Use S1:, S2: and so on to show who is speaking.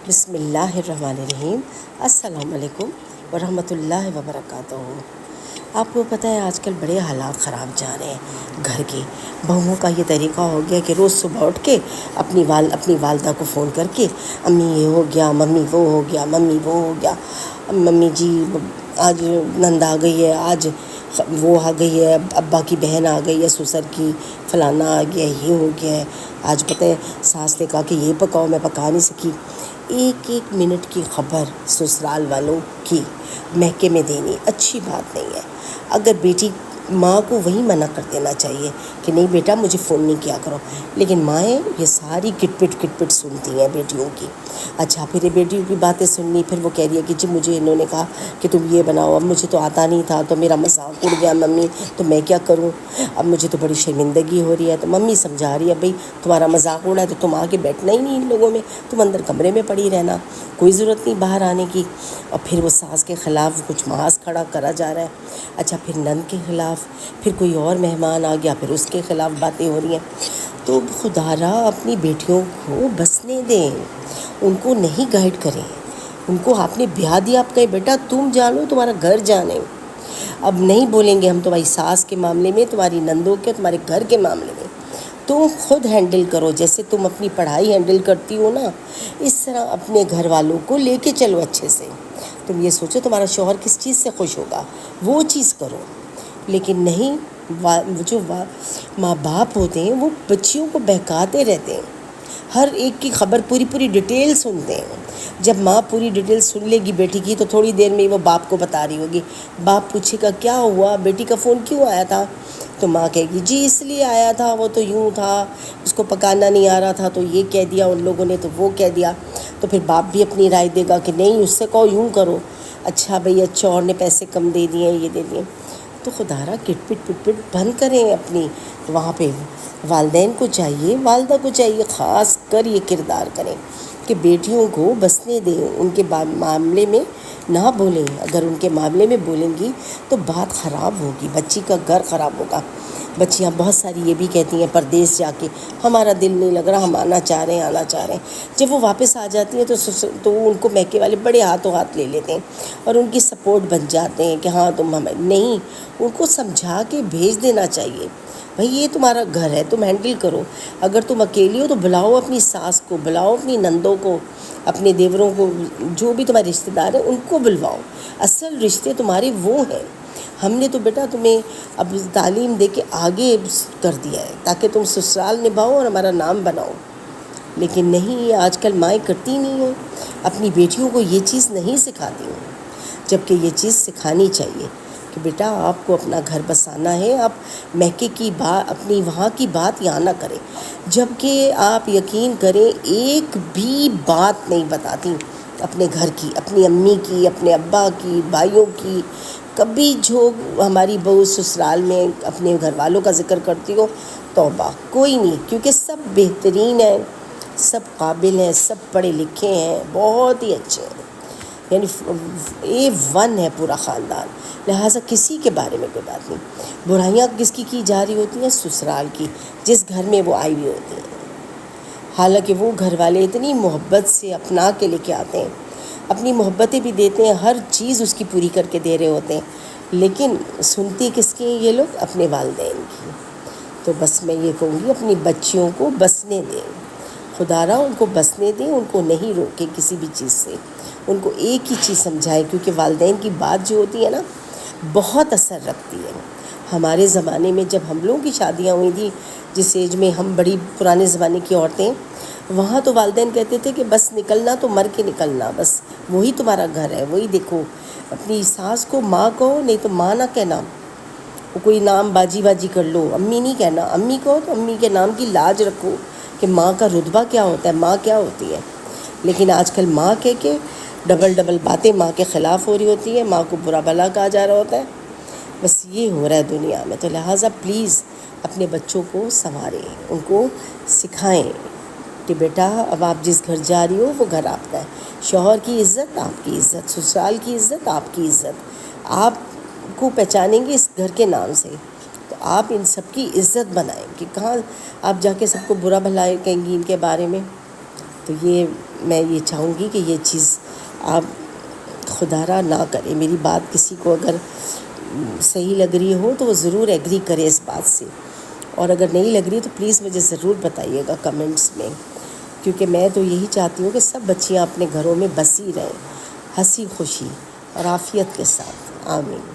S1: بسم اللہ الرحمن الرحیم۔ السلام علیکم ورحمۃ اللہ وبرکاتہ۔ آپ کو پتہ ہے آج کل بڑے حالات خراب جا رہے ہیں گھر کے۔ بہوؤں کا یہ طریقہ ہو گیا کہ روز صبح اٹھ کے اپنی والدہ کو فون کر کے امی یہ ہو گیا، ممی وہ ہو گیا، ممی وہ ہو گیا، ممی جی آج نند آ گئی ہے، آج وہ آ گئی ہے، ابا کی بہن آ گئی ہے، سسر کی فلانا آ گیا، یہ ہو گیا ہے، آج پتہ ہے ساس نے کہا کہ یہ پکاؤ، میں پکا نہیں سکی۔ ایک ایک منٹ کی خبر سسرال والوں کی محکے میں دینی اچھی بات نہیں ہے۔ اگر بیٹی ماں کو وہی منع کر دینا چاہیے کہ نہیں بیٹا مجھے فون نہیں کیا کرو، لیکن مائیں یہ ساری کٹ پٹ سنتی ہیں بیٹیوں کی۔ اچھا پھر یہ بیٹیوں کی باتیں سننی، پھر وہ کہہ رہی ہے کہ جی مجھے انہوں نے کہا کہ تم یہ بناؤ، اب مجھے تو آتا نہیں تھا تو میرا مذاق اڑ گیا ممی، تو میں کیا کروں، اب مجھے تو بڑی شرمندگی ہو رہی ہے۔ تو ممی سمجھا رہی ہے بھئی تمہارا مذاق اڑا ہے تو تم آ کے بیٹھنا ہی نہیں ان لوگوں میں، تم اندر کمرے میں پڑی رہنا، کوئی ضرورت نہیں باہر آنے کی۔ اور پھر وہ ساس کے خلاف کچھ محاذ کھڑا کرا جا رہا ہے۔ اچھا پھر نند کے خلاف، پھر کوئی اور مہمان آ گیا، پھر اس کے خلاف باتیں ہو رہی ہیں۔ تو خدا را اپنی بیٹیوں کو بسنے دیں، ان کو نہیں گائیڈ کریں۔ ان کو آپ نے بیاہ دیا، آپ کہیں بیٹا تم جانو تمہارا گھر جانے، اب نہیں بولیں گے ہم تمہاری ساس کے معاملے میں، تمہاری نندوں کے، تمہارے گھر کے معاملے میں تم خود ہینڈل کرو۔ جیسے تم اپنی پڑھائی ہینڈل کرتی ہو نا، اس طرح اپنے گھر والوں کو لے کے چلو اچھے سے۔ تم یہ سوچو تمہارا شوہر کس چیز سے خوش ہوگا، وہ چیز کرو۔ لیکن نہیں، جو ماں باپ ہوتے ہیں وہ بچیوں کو بہکاتے رہتے ہیں، ہر ایک کی خبر پوری ڈیٹیل سنتے ہیں۔ جب ماں پوری ڈیٹیل سن لے گی بیٹی کی تو تھوڑی دیر میں وہ باپ کو بتا رہی ہوگی۔ باپ پوچھے گا کیا ہوا، بیٹی کا فون کیوں آیا تھا، تو ماں کہے گی جی اس لیے آیا تھا، وہ تو یوں تھا، اس کو پکانا نہیں آ رہا تھا تو یہ کہہ دیا ان لوگوں نے، تو وہ کہہ دیا۔ تو پھر باپ بھی اپنی رائے دے گا کہ نہیں اس سے کہو یوں کرو، اچھا بھئی اچھا اور نے پیسے کم دے دیے، یہ دے دیے۔ تو خدا را کٹ پٹ بند کریں اپنی وہاں پہ۔ والدین کو چاہیے، والدہ کو چاہیے خاص کر یہ کردار کریں کہ بیٹیوں کو بسنے دیں، ان کے معاملے میں نہ بولیں۔ اگر ان کے معاملے میں بولیں گی تو بات خراب ہوگی، بچی کا گھر خراب ہوگا۔ بچیاں بہت ساری یہ بھی کہتی ہیں پردیس جا کے ہمارا دل نہیں لگ رہا، ہم آنا چاہ رہے ہیں۔ جب وہ واپس آ جاتی ہیں تو ان کو میکے والے بڑے ہاتھوں ہاتھ لے لیتے ہیں اور ان کی سپورٹ بن جاتے ہیں کہ ہاں تم ہمیں نہیں، ان کو سمجھا کے بھیج دینا چاہیے بھئی یہ تمہارا گھر ہے، تم ہینڈل کرو۔ اگر تم اکیلی ہو تو بلاؤ اپنی ساس کو، بلاؤ اپنی نندوں کو، اپنے دیوروں کو، جو بھی تمہارے رشتہ دار ہیں ان کو بلواؤ۔ اصل رشتے تمہارے وہ ہیں۔ ہم نے تو بیٹا تمہیں اب تعلیم دے کے آگے کر دیا ہے تاکہ تم سسرال نبھاؤ اور ہمارا نام بناؤ، لیکن نہیں، یہ آج کل مائیں کرتی نہیں ہیں، اپنی بیٹیوں کو یہ چیز نہیں سکھاتی ہیں، جبکہ یہ چیز سکھانی چاہیے کہ بیٹا آپ کو اپنا گھر بسانا ہے، آپ میکے کی بات، اپنی وہاں کی بات یہاں نہ کریں۔ جبکہ آپ یقین کریں ایک بھی بات نہیں بتاتی اپنے گھر کی، اپنی امی کی، اپنے ابا کی، بھائیوں کی۔ کبھی جو ہماری بہو سسرال میں اپنے گھر والوں کا ذکر کرتی ہو، توبہ کوئی نہیں، کیونکہ سب بہترین ہیں، سب قابل ہیں، سب پڑھے لکھے ہیں، بہت ہی اچھے ہیں، یعنی A1 ہے پورا خاندان، لہٰذا کسی کے بارے میں کوئی بات نہیں۔ برائیاں کس کی جا رہی ہوتی ہیں، سسرال کی، جس گھر میں وہ آئی ہوئی ہوتی ہیں۔ حالانکہ وہ گھر والے اتنی محبت سے اپنا کے لے کے آتے ہیں، اپنی محبتیں بھی دیتے ہیں، ہر چیز اس کی پوری کر کے دے رہے ہوتے ہیں، لیکن سنتی کس کی ہیں یہ لوگ، اپنے والدین کی۔ تو بس میں یہ کہوں گی اپنی بچیوں کو بسنے دیں، خدا را ان کو بسنے دیں، ان کو نہیں روکیں کسی بھی چیز سے، ان کو ایک ہی چیز سمجھائیں، کیونکہ والدین کی بات جو ہوتی ہے نا بہت اثر رکھتی ہے۔ ہمارے زمانے میں جب ہم لوگوں کی شادیاں ہوئی تھیں، جس ایج میں ہم بڑی پرانے زمانے کی عورتیں، وہاں تو والدین کہتے تھے کہ بس نکلنا تو مر کے نکلنا، بس وہی تمہارا گھر ہے، وہی دیکھو۔ اپنی ساس کو ماں کہو، نہیں تو ماں نہ کہنا، وہ کوئی نام باجی کر لو، امی نہیں کہنا، امی کہو تو امی کے نام کی لاج رکھو کہ ماں کا رتبہ کیا ہوتا ہے، ماں کیا ہوتی ہے۔ لیکن آج کل ماں کہہ کے ڈبل باتیں ماں کے خلاف ہو رہی ہوتی ہیں، ماں کو برا بھلا کہا جا رہا ہوتا ہے، بس یہ ہو رہا ہے دنیا میں۔ تو لہٰذا پلیز اپنے بچوں کو سنواریں، ان کو سکھائیں کہ بیٹا اب آپ جس گھر جا رہی ہو وہ گھر آپ کا ہے، شوہر کی عزت آپ کی عزت، سسرال کی عزت آپ کی عزت، آپ کو پہچانیں گے اس گھر کے نام سے، تو آپ ان سب کی عزت بنائیں کہ کہاں آپ جا کے سب کو برا بھلا کہیں گی ان کے بارے میں۔ تو یہ میں یہ چاہوں گی کہ یہ چیز آپ خدا را نہ کریں. میری بات کسی کو اگر صحیح لگ رہی ہو تو وہ ضرور ایگری کرے اس بات سے، اور اگر نہیں لگ رہی تو پلیز مجھے ضرور بتائیے گا کمنٹس میں، کیونکہ میں تو یہی چاہتی ہوں کہ سب بچیاں اپنے گھروں میں بسی رہیں ہنسی خوشی اور عافیت کے ساتھ. آمین.